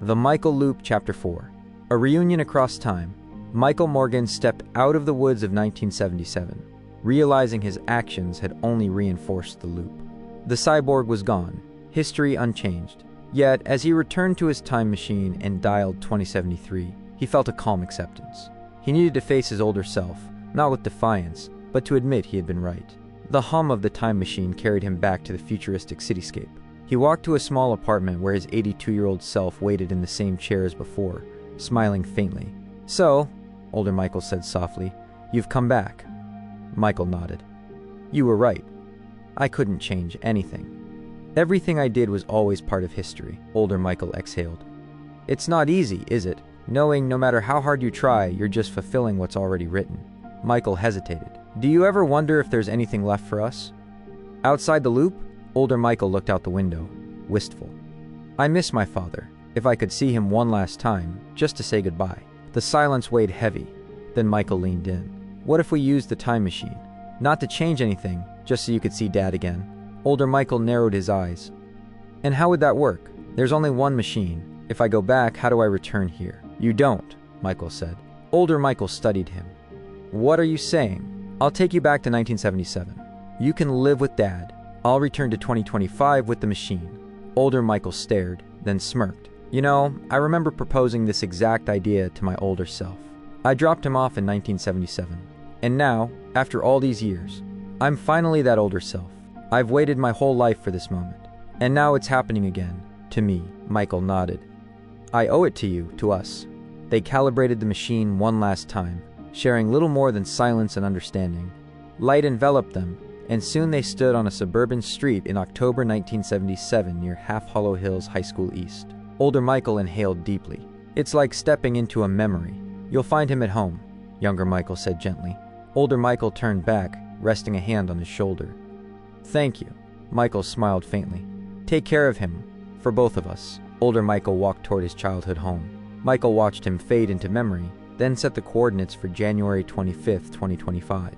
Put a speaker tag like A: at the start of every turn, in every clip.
A: The Michael Loop, Chapter 4. A reunion across time. Michael Morgan stepped out of the woods of 1977, realizing his actions had only reinforced the loop. The cyborg was gone, history unchanged. Yet, as he returned to his time machine and dialed 2073, he felt a calm acceptance. He needed to face his older self, not with defiance, but to admit he had been right. The hum of the time machine carried him back to the futuristic cityscape. He walked to a small apartment where his 82-year-old self waited in the same chair as before, smiling faintly. "So," older Michael said softly, "you've come back." Michael nodded. "You were right. I couldn't change anything. Everything I did was always part of history," older Michael exhaled. "It's not easy, is it? Knowing no matter how hard you try, you're just fulfilling what's already written." Michael hesitated. "Do you ever wonder if there's anything left for us?" Outside the loop, older Michael looked out the window, wistful. "I miss my father. If I could see him one last time, just to say goodbye." The silence weighed heavy. Then Michael leaned in. "What if we used the time machine? Not to change anything, just so you could see Dad again." Older Michael narrowed his eyes. "And how would that work? There's only one machine. If I go back, how do I return here?" "You don't," Michael said. Older Michael studied him. "What are you saying?" "I'll take you back to 1977. You can live with Dad. I'll return to 2025 with the machine." Older Michael stared, then smirked. "You know, I remember proposing this exact idea to my older self. I dropped him off in 1977. And now, after all these years, I'm finally that older self. I've waited my whole life for this moment. And now it's happening again. To me." Michael nodded. "I owe it to you, to us." They calibrated the machine one last time, sharing little more than silence and understanding. Light enveloped them, and soon they stood on a suburban street in October 1977 near Half Hollow Hills High School East. Older Michael inhaled deeply. "It's like stepping into a memory. You'll find him at home," younger Michael said gently. Older Michael turned back, resting a hand on his shoulder. "Thank you." Michael smiled faintly. "Take care of him, for both of us." Older Michael walked toward his childhood home. Michael watched him fade into memory, then set the coordinates for January 25, 2025.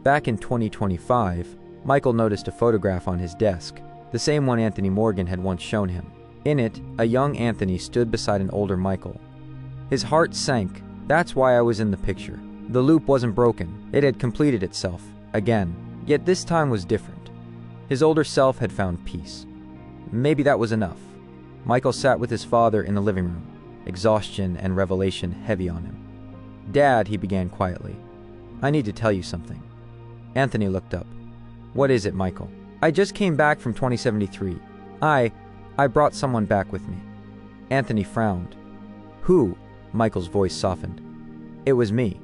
A: Back in 2025, Michael noticed a photograph on his desk, the same one Anthony Morgan had once shown him. In it, a young Anthony stood beside an older Michael. His heart sank. That's why I was in the picture. The loop wasn't broken. It had completed itself, again. Yet this time was different. His older self had found peace. Maybe that was enough. Michael sat with his father in the living room, exhaustion and revelation heavy on him. "Dad," he began quietly, "I need to tell you something." Anthony looked up. "What is it, Michael?" "I just came back from 2073. I brought someone back with me." Anthony frowned. "Who?" Michael's voice softened. "It was me.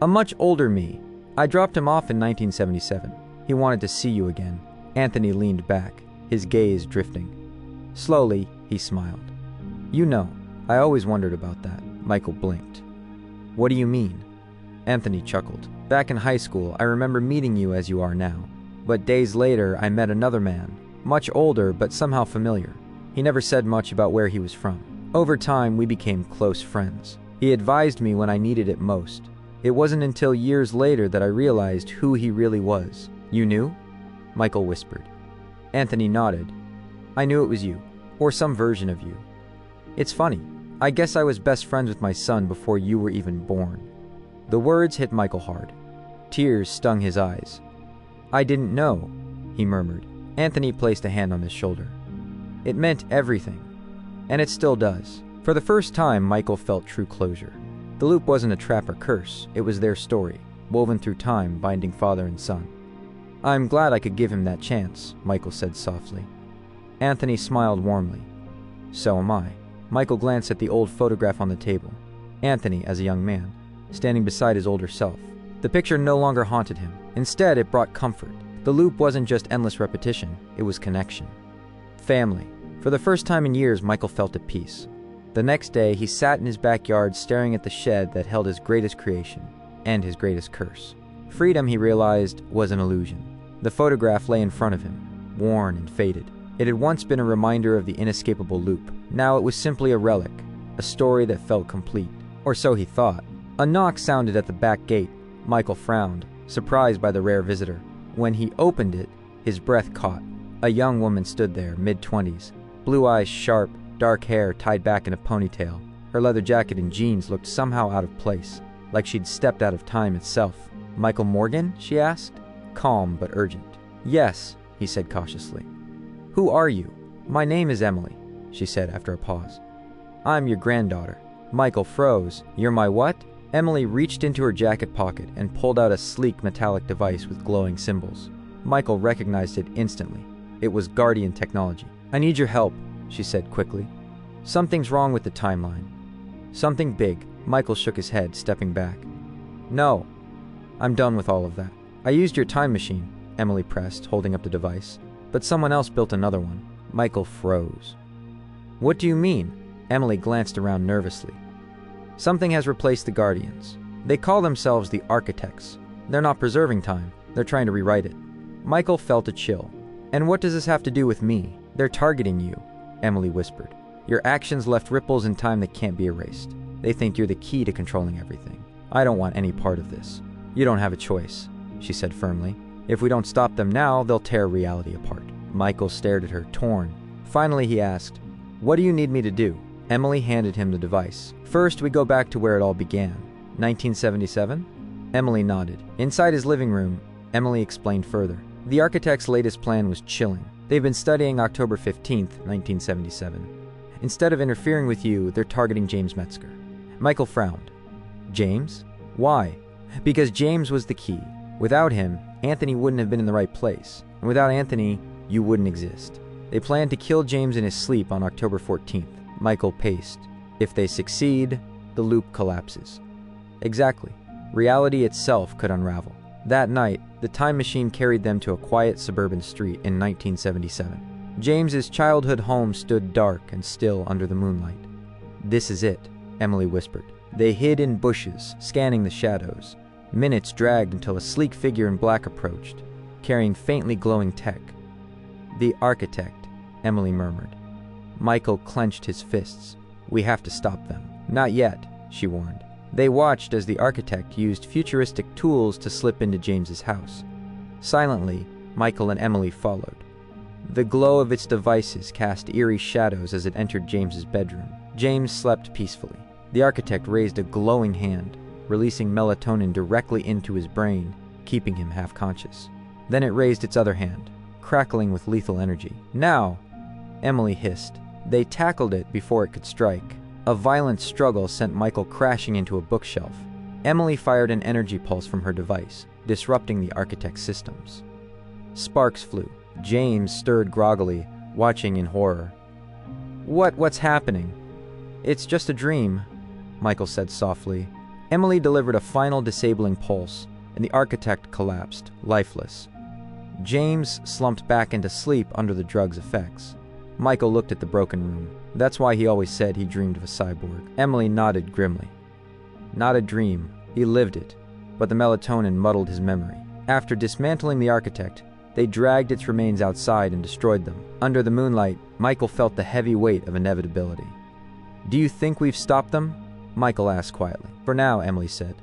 A: A much older me. I dropped him off in 1977. He wanted to see you again." Anthony leaned back, his gaze drifting. Slowly, he smiled. "You know, I always wondered about that." Michael blinked. "What do you mean?" Anthony chuckled. "Back in high school, I remember meeting you as you are now. But days later, I met another man, much older but somehow familiar. He never said much about where he was from. Over time, we became close friends. He advised me when I needed it most. It wasn't until years later that I realized who he really was." "You knew?" Michael whispered. Anthony nodded. "I knew it was you, or some version of you. It's funny. I guess I was best friends with my son before you were even born." The words hit Michael hard. Tears stung his eyes. "I didn't know," he murmured. Anthony placed a hand on his shoulder. "It meant everything. And it still does." For the first time, Michael felt true closure. The loop wasn't a trap or curse. It was their story, woven through time, binding father and son. "I'm glad I could give him that chance," Michael said softly. Anthony smiled warmly. "So am I." Michael glanced at the old photograph on the table. Anthony, as a young man, standing beside his older self. The picture no longer haunted him. Instead, it brought comfort. The loop wasn't just endless repetition, it was connection. Family. For the first time in years, Michael felt at peace. The next day, he sat in his backyard staring at the shed that held his greatest creation, and his greatest curse. Freedom, he realized, was an illusion. The photograph lay in front of him, worn and faded. It had once been a reminder of the inescapable loop. Now it was simply a relic, a story that felt complete. Or so he thought. A knock sounded at the back gate. Michael frowned, surprised by the rare visitor. When he opened it, his breath caught. A young woman stood there, mid-20s, blue eyes sharp, dark hair tied back in a ponytail. Her leather jacket and jeans looked somehow out of place, like she'd stepped out of time itself. "Michael Morgan?" she asked, calm but urgent. "Yes," he said cautiously. "Who are you?" "My name is Emily," she said after a pause. "I'm your granddaughter." Michael froze. "You're my what?" Emily reached into her jacket pocket and pulled out a sleek metallic device with glowing symbols. Michael recognized it instantly. It was Guardian technology. "I need your help," she said quickly. "Something's wrong with the timeline." "Something big." Michael shook his head, stepping back. "No, I'm done with all of that. I used your time machine," Emily pressed, holding up the device, "but someone else built another one." Michael froze. "What do you mean?" Emily glanced around nervously. "Something has replaced the Guardians. They call themselves the Architects. They're not preserving time. They're trying to rewrite it." Michael felt a chill. "And what does this have to do with me?" "They're targeting you," Emily whispered. "Your actions left ripples in time that can't be erased. They think you're the key to controlling everything. I don't want any part of this." "You don't have a choice," she said firmly. "If we don't stop them now, they'll tear reality apart." Michael stared at her, torn. Finally, he asked, "What do you need me to do?" Emily handed him the device. "First, we go back to where it all began. 1977? Emily nodded. Inside his living room, Emily explained further. The Architects' latest plan was chilling. They've been studying October 15th, 1977. Instead of interfering with you, they're targeting James Metzger. Michael frowned. James? Why? Because James was the key. Without him, Anthony wouldn't have been in the right place. And without Anthony, you wouldn't exist. They plan to kill James in his sleep on October 14th. Michael paced. If they succeed, the loop collapses. Exactly. Reality itself could unravel. That night, the time machine carried them to a quiet suburban street in 1977. James's childhood home stood dark and still under the moonlight. "This is it," Emily whispered. They hid in bushes, scanning the shadows. Minutes dragged until a sleek figure in black approached, carrying faintly glowing tech. "The Architect," Emily murmured. Michael clenched his fists. "We have to stop them." "Not yet," she warned. They watched as the Architect used futuristic tools to slip into James's house. Silently, Michael and Emily followed. The glow of its devices cast eerie shadows as it entered James's bedroom. James slept peacefully. The Architect raised a glowing hand, releasing melatonin directly into his brain, keeping him half-conscious. Then it raised its other hand, crackling with lethal energy. "Now!" Emily hissed. They tackled it before it could strike. A violent struggle sent Michael crashing into a bookshelf. Emily fired an energy pulse from her device, disrupting the Architect's systems. Sparks flew. James stirred groggily, watching in horror. What's happening?" "It's just a dream," Michael said softly. Emily delivered a final disabling pulse, and the Architect collapsed, lifeless. James slumped back into sleep under the drug's effects. Michael looked at the broken room. That's why he always said he dreamed of a cyborg. Emily nodded grimly. Not a dream. He lived it. But the melatonin muddled his memory. After dismantling the Architect, they dragged its remains outside and destroyed them. Under the moonlight, Michael felt the heavy weight of inevitability. "Do you think we've stopped them?" Michael asked quietly. "For now," Emily said.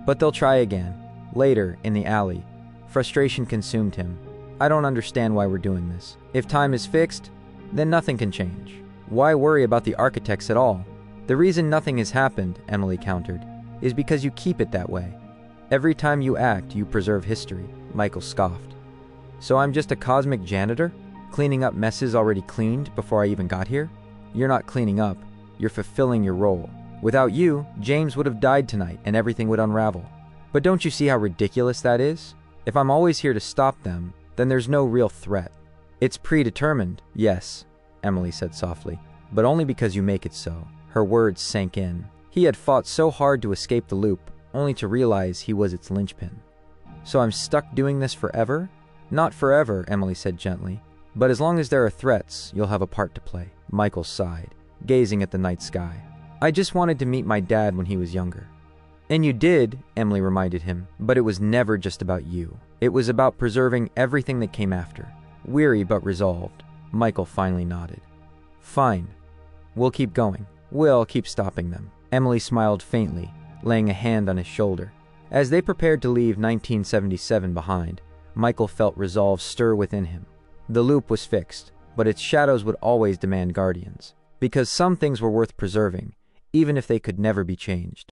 A: "But they'll try again. Later, in the alley." Frustration consumed him. "I don't understand why we're doing this. If time is fixed, then nothing can change. Why worry about the Architects at all?" "The reason nothing has happened," Emily countered, "is because you keep it that way. Every time you act, you preserve history." Michael scoffed. "So I'm just a cosmic janitor? Cleaning up messes already cleaned before I even got here?" "You're not cleaning up. You're fulfilling your role. Without you, James would have died tonight and everything would unravel." "But don't you see how ridiculous that is? If I'm always here to stop them, then there's no real threat." "It's predetermined." "Yes," Emily said softly, "but only because you make it so." Her words sank in. He had fought so hard to escape the loop, only to realize he was its linchpin. "So I'm stuck doing this forever?" "Not forever," Emily said gently. "But as long as there are threats, you'll have a part to play." Michael sighed, gazing at the night sky. "I just wanted to meet my dad when he was younger." "And you did," Emily reminded him, "but it was never just about you. It was about preserving everything that came after." Weary but resolved, Michael finally nodded. "Fine. We'll keep going. We'll keep stopping them." Emily smiled faintly, laying a hand on his shoulder. As they prepared to leave 1977 behind, Michael felt resolve stir within him. The loop was fixed, but its shadows would always demand guardians. because some things were worth preserving, even if they could never be changed.